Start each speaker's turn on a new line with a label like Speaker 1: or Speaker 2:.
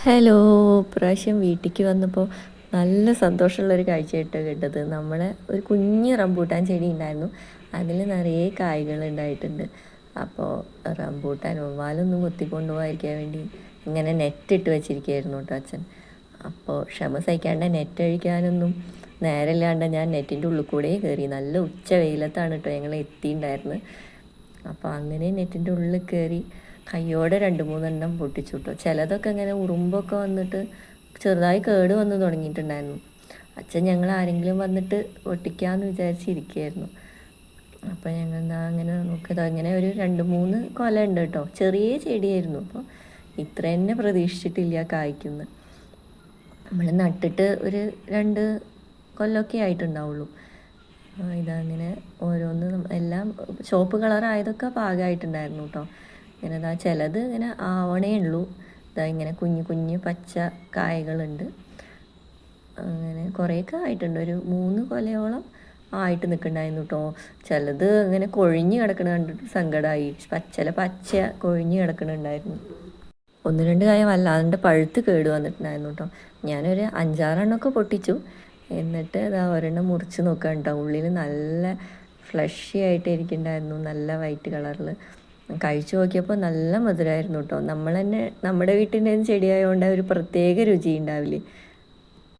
Speaker 1: Hello, ഇപ്രാവശ്യം വീട്ടിലേക്ക് വന്നപ്പോൾ നല്ല സന്തോഷമുള്ളൊരു കാഴ്ചയായിട്ട് കേട്ടത്. നമ്മളെ ഒരു കുഞ്ഞ് റംബൂട്ടാൻ ചെടി ഉണ്ടായിരുന്നു, അതിൽ നിറയെ കായ്കൾ ഉണ്ടായിട്ടുണ്ട്. അപ്പോൾ റംബൂട്ടാൻ വവ്വാലൊന്നും കൊത്തിക്കൊണ്ട് പോകാതിരിക്കാൻ വേണ്ടി ഇങ്ങനെ നെറ്റ് ഇട്ട് വെച്ചിരിക്കുകയായിരുന്നു കേട്ടോ അച്ഛൻ. അപ്പോൾ ക്ഷമ സഹിക്കാണ്ട് നെറ്റ് അഴിക്കാനൊന്നും നേരമില്ലാണ്ട് ഞാൻ നെറ്റിൻ്റെ ഉള്ളിൽ കൂടെ കയറി. നല്ല ഉച്ച വെയിലത്താണ് കേട്ടോ ഞങ്ങൾ എത്തിയിട്ടുണ്ടായിരുന്നത്. അപ്പോൾ അങ്ങനെ നെറ്റിൻ്റെ ഉള്ളിൽ കയറി കയ്യോടെ 2-3 എണ്ണം പൊട്ടിച്ചു കേട്ടോ. ചിലതൊക്കെ ഇങ്ങനെ ഉറുമ്പൊക്കെ വന്നിട്ട് ചെറുതായി കേട് വന്ന് തുടങ്ങിയിട്ടുണ്ടായിരുന്നു. അച്ഛൻ ഞങ്ങൾ ആരെങ്കിലും വന്നിട്ട് പൊട്ടിക്കാമെന്ന് വിചാരിച്ചിരിക്കുകയായിരുന്നു. അപ്പോൾ ഞങ്ങൾ എന്താ അങ്ങനെ നോക്കിയത്, അങ്ങനെ ഒരു 2-3 കൊല ഉണ്ട് കേട്ടോ. ചെറിയ ചെടിയായിരുന്നു. അപ്പോൾ ഇത്ര തന്നെ പ്രതീക്ഷിച്ചിട്ടില്ല കായ്ക്കുന്നത്. നമ്മൾ നട്ടിട്ട് ഒരു 2 കൊല്ലമൊക്കെ ആയിട്ടുണ്ടാവുള്ളൂ. ഇതങ്ങനെ ഓരോന്ന് എല്ലാം ചുവപ്പ് കളറായതൊക്കെ പാകമായിട്ടുണ്ടായിരുന്നു കേട്ടോ. ഇങ്ങനെ ഇതാ ചിലത് ഇങ്ങനെ ആവണേ ഉള്ളൂ. ഇതാ ഇങ്ങനെ കുഞ്ഞു കുഞ്ഞു പച്ച കായകളുണ്ട്. അങ്ങനെ കുറേയൊക്കെ ആയിട്ടുണ്ട്, ഒരു 3 കൊലയോളം ആയിട്ട് നിൽക്കുന്നുണ്ടായിരുന്നു കേട്ടോ. ചിലത് ഇങ്ങനെ കൊഴിഞ്ഞ് കിടക്കണ കണ്ടിട്ട് സങ്കടമായി. പച്ച കൊഴിഞ്ഞ് കിടക്കണുണ്ടായിരുന്നു. 1-2 കായ വല്ലാണ്ട് പഴുത്ത് കേട് വന്നിട്ടുണ്ടായിരുന്നു കേട്ടോ. ഞാനൊരു 5-6 എണ്ണമൊക്കെ പൊട്ടിച്ചു. എന്നിട്ട് ഇതാ ഒരെണ്ണം മുറിച്ച് നോക്കാൻ കേട്ടോ. ഉള്ളിൽ നല്ല ഫ്ലഷി ആയിട്ട് ഇരിക്കുന്നുണ്ടായിരുന്നു, നല്ല വൈറ്റ് കളറിൽ. കഴിച്ചു നോക്കിയപ്പോൾ നല്ല മധുരമായിരുന്നു കേട്ടോ. നമ്മൾ തന്നെ നമ്മുടെ വീട്ടിൻ്റെ ചെടിയായതുകൊണ്ട് ഒരു പ്രത്യേക രുചി ഉണ്ടാവില്ലേ.